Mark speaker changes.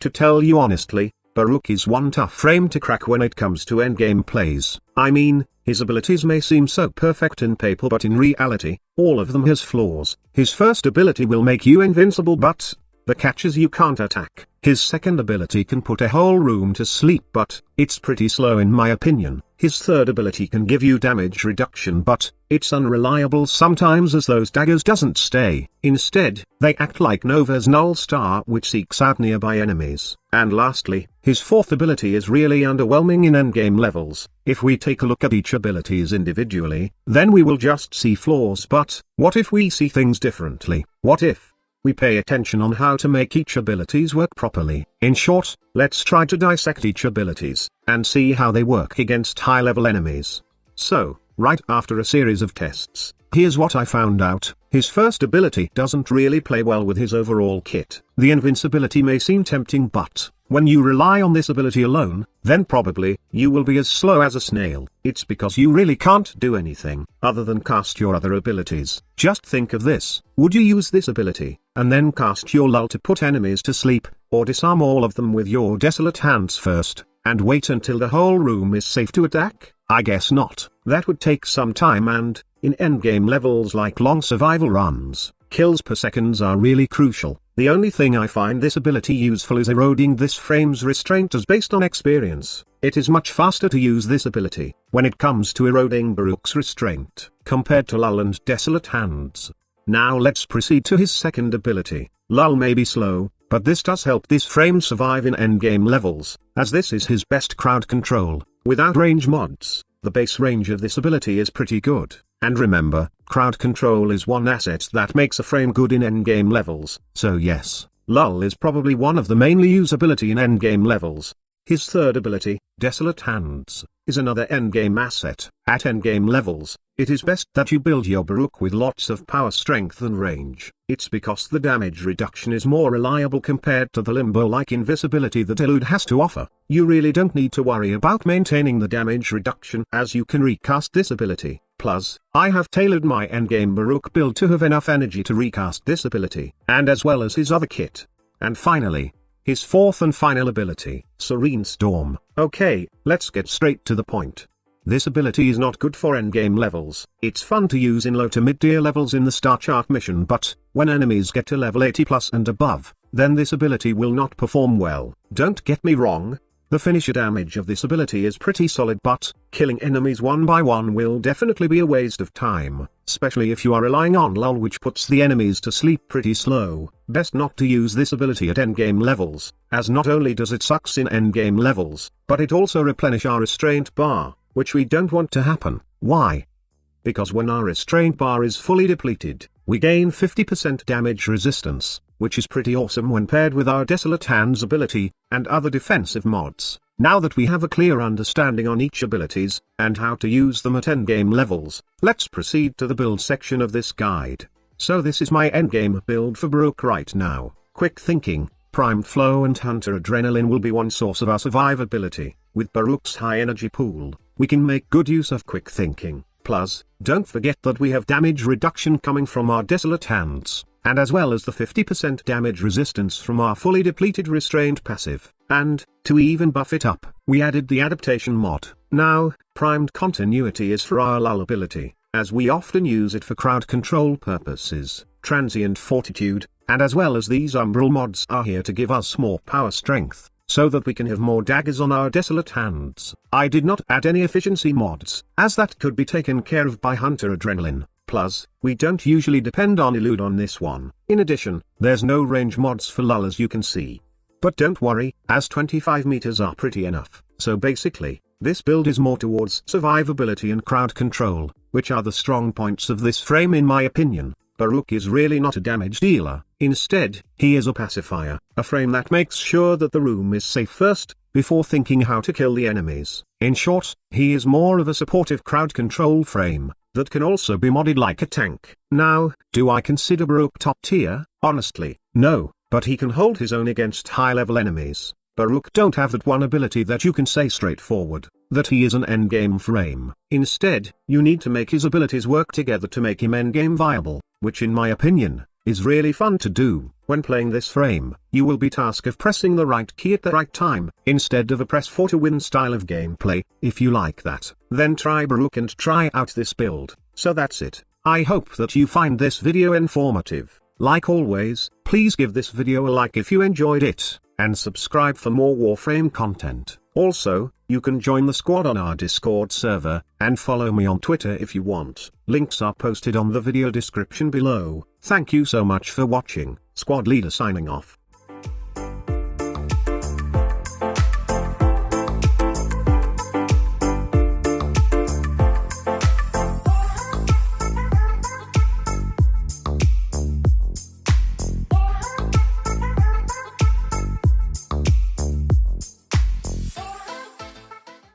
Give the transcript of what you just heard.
Speaker 1: To tell you honestly, BARUUK is one tough frame to crack when it comes to endgame plays. I mean, his abilities may seem so perfect in paper, but in reality, all of them has flaws. His first ability will make you invincible, but the catch is you can't attack. His second ability can put a whole room to sleep, but it's pretty slow in my opinion. His third ability can give you damage reduction, but it's unreliable sometimes, as those daggers doesn't stay. Instead, they act like Nova's null star which seeks out nearby enemies. And lastly, his fourth ability is really underwhelming in endgame levels. If we take a look at each abilities individually, then we will just see flaws, but what if we see things differently? What if we pay attention on how to make each abilities work properly? In short, let's try to dissect each abilities, and see how they work against high-level enemies. So, right after a series of tests, here's what I found out. His first ability doesn't really play well with his overall kit. The invincibility may seem tempting, but when you rely on this ability alone, then probably you will be as slow as a snail. It's because you really can't do anything other than cast your other abilities. Just think of this: would you use this ability and then cast your lull to put enemies to sleep, or disarm all of them with your desolate hands first, and wait until the whole room is safe to attack? I guess not. That would take some time, and in endgame levels like long survival runs, kills per seconds are really crucial. The only thing I find this ability useful is eroding this frame's restraint, as based on experience, it is much faster to use this ability when it comes to eroding BARUUK'S restraint, compared to lull and desolate hands. Now let's proceed to his second ability. Lull may be slow, but this does help this frame survive in endgame levels, as this is his best crowd control. Without range mods, the base range of this ability is pretty good. And remember, crowd control is one asset that makes a frame good in endgame levels. So yes, lull is probably one of the mainly usability in endgame levels. His third ability, Desolate Hands, is another endgame asset. At endgame levels, it is best that you build your BARUUK with lots of power, strength and range. It's because the damage reduction is more reliable compared to the limbo-like invisibility that Elude has to offer. You really don't need to worry about maintaining the damage reduction, as you can recast this ability. Plus, I have tailored my endgame BARUUK build to have enough energy to recast this ability, and as well as his other kit. And finally, his fourth and final ability, Serene Storm. Okay, let's get straight to the point. This ability is not good for endgame levels. It's fun to use in low to mid-tier levels in the star chart mission, but when enemies get to level 80 plus and above, then this ability will not perform well. Don't get me wrong, the finisher damage of this ability is pretty solid, but killing enemies one by one will definitely be a waste of time, especially if you are relying on lull, which puts the enemies to sleep pretty slow. Best not to use this ability at endgame levels, as not only does it sucks in endgame levels, but it also replenish our restraint bar, which we don't want to happen. Why? Because when our restraint bar is fully depleted, we gain 50% damage resistance, which is pretty awesome when paired with our Desolate Hands ability, and other defensive mods. Now that we have a clear understanding on each abilities, and how to use them at endgame levels, let's proceed to the build section of this guide. So this is my endgame build for BARUUK right now. Quick Thinking, Primed Flow and Hunter Adrenaline will be one source of our survivability. With BARUUK'S high energy pool, we can make good use of Quick Thinking. Plus, don't forget that we have damage reduction coming from our Desolate Hands, and as well as the 50% damage resistance from our fully depleted restraint passive. And, to even buff it up, we added the adaptation mod. Now, Primed Continuity is for our lull ability, as we often use it for crowd control purposes. Transient Fortitude, and as well as these umbral mods are here to give us more power strength, so that we can have more daggers on our Desolate Hands. I did not add any efficiency mods, as that could be taken care of by Hunter Adrenaline. Plus, we don't usually depend on Elude on this one. In addition, there's no range mods for lull, as you can see. But don't worry, as 25 meters are pretty enough. So basically, this build is more towards survivability and crowd control, which are the strong points of this frame in my opinion. BARUUK is really not a damage dealer. Instead, he is a pacifier, a frame that makes sure that the room is safe first, before thinking how to kill the enemies. In short, he is more of a supportive crowd control frame, that can also be modded like a tank. Now, do I consider BARUUK top tier? Honestly, no, but he can hold his own against high-level enemies. BARUUK don't have that one ability that you can say straightforward, that he is an endgame frame. Instead, you need to make his abilities work together to make him endgame viable, which in my opinion, is really fun to do. When playing this frame, you will be tasked of pressing the right key at the right time, instead of a press 4 to win style of gameplay. If you like that, then try BARUUK and try out this build. So that's it. I hope that you find this video informative. Like always, please give this video a like if you enjoyed it, and subscribe for more Warframe content. Also, you can join the squad on our Discord server, and follow me on Twitter if you want. Links are posted on the video description below. Thank you so much for watching. Squad leader signing off.